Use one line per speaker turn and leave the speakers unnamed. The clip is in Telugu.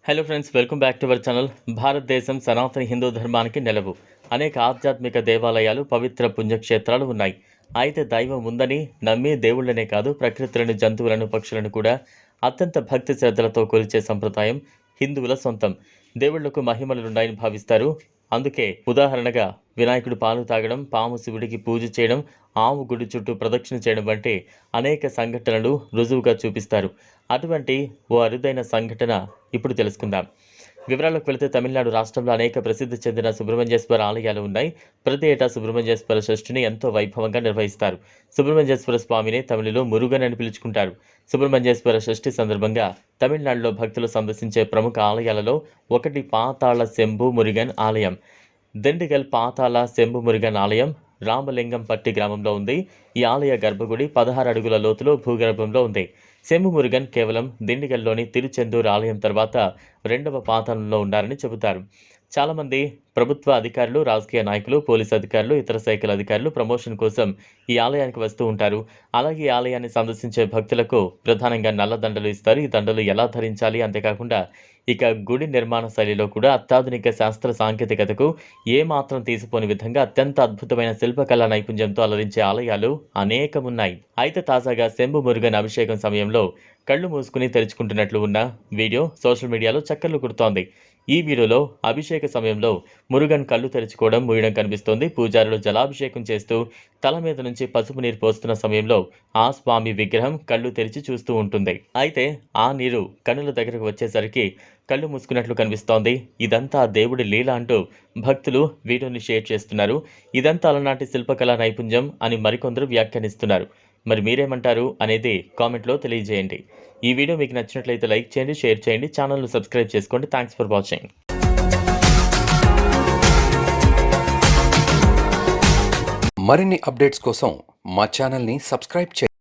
Hello friends, welcome back to our channel. భారతదేశం సనాతన హిందూ ధర్మానికి నెలవు. అనేక ఆధ్యాత్మిక దేవాలయాలు, పవిత్ర పుణ్యక్షేత్రాలు ఉన్నాయి. అయితే దైవం ఉందని నమ్మి దేవుళ్ళనే కాదు, ప్రకృతులను, జంతువులను, పక్షులను కూడా అత్యంత భక్తి శ్రద్ధలతో కొలిచే సంప్రదాయం హిందువుల సొంతం. దేవుళ్లకు మహిమలున్నాయని భావిస్తారు. అందుకే ఉదాహరణగా వినాయకుడు పాలు తాగడం, పాము శివుడికి పూజ చేయడం, ఆవు గుడి చుట్టూ ప్రదక్షిణ చేయడం వంటి అనేక సంఘటనలు రుజువుగా చూపిస్తారు. అటువంటి ఓ అరుదైన సంఘటన ఇప్పుడు తెలుసుకుందాం. వివరాలకు వెళితే తమిళనాడు రాష్ట్రంలో అనేక ప్రసిద్ధి చెందిన సుబ్రహ్మణ్యేశ్వర ఆలయాలు ఉన్నాయి. ప్రతి ఏటా సుబ్రహ్మణ్యేశ్వర షష్ఠిని ఎంతో వైభవంగా నిర్వహిస్తారు. సుబ్రహ్మణ్యేశ్వర స్వామిని తమిళలో మురుగన్ అని పిలుచుకుంటారు. సుబ్రహ్మణ్యేశ్వర షష్ఠి సందర్భంగా తమిళనాడులో భక్తులు సందర్శించే ప్రముఖ ఆలయాలలో ఒకటి పాతాళ శంభు మురుగన్ ఆలయం. దిండిగల్ పాతాళ శంభు మురుగన్ ఆలయం రామలింగంపట్టి గ్రామంలో ఉంది. ఈ ఆలయ గర్భగుడి 16 అడుగుల లోతులో భూగర్భంలో ఉంది. శంభు మురుగన్ కేవలం దిండిగల్లోని తిరుచెందూరు ఆలయం తర్వాత 2వ పాతాళంలో ఉన్నారని చెబుతారు. చాలామంది ప్రభుత్వ అధికారులు, రాజకీయ నాయకులు, పోలీసు అధికారులు, ఇతర శాఖల అధికారులు ప్రమోషన్ కోసం ఈ ఆలయానికి వస్తూ ఉంటారు. అలాగే ఈ ఆలయాన్ని సందర్శించే భక్తులకు ప్రధానంగా నల్ల దండలు ఇస్తారు. ఈ దండలు ఎలా ధరించాలి, అంతేకాకుండా ఇక గుడి నిర్మాణ శైలిలో కూడా అత్యాధునిక శాస్త్ర సాంకేతికతకు ఏమాత్రం తీసిపోని విధంగా అత్యంత అద్భుతమైన శిల్పకళా నైపుణ్యంతో అలరించే ఆలయాలు అనేకమున్నాయి. అయితే తాజాగా శంభు మురుగన్ అభిషేకం సమయంలో కళ్ళు మూసుకుని తెరుచుకుంటున్నట్లు ఉన్న వీడియో సోషల్ మీడియాలో చక్కర్లు కొడుతోంది. ఈ వీడియోలో అభిషేక సమయంలో మురుగన్ కళ్ళు తెరుచుకోవడం, మూయడం కనిపిస్తోంది. పూజారులు జలాభిషేకం చేస్తూ తల మీద నుంచి పసుపు నీరు పోస్తున్న సమయంలో ఆ స్వామి విగ్రహం కళ్ళు తెరిచి చూస్తూ ఉంటుంది. అయితే ఆ నీరు కన్నుల దగ్గరకు వచ్చేసరికి కళ్ళు మూసుకున్నట్లు కనిపిస్తోంది. ఇదంతా దేవుడి లీల అంటూ భక్తులు వీడియోని షేర్ చేస్తున్నారు. ఇదంతా అలనాటి శిల్పకళా నైపుణ్యం అని మరికొందరు వ్యాఖ్యానిస్తున్నారు. మరి మీరేమంటారు అనేది కామెంట్లో తెలియజేయండి. ఈ వీడియో మీకు నచ్చినట్లయితే లైక్ చేయండి, షేర్ చేయండి, ఛానల్ను సబ్స్క్రైబ్ చేసుకోండి. Thanks for watching.
మరిన్ని అప్డేట్స్ కోసం మా ఛానల్ని సబ్స్క్రైబ్ చేయండి.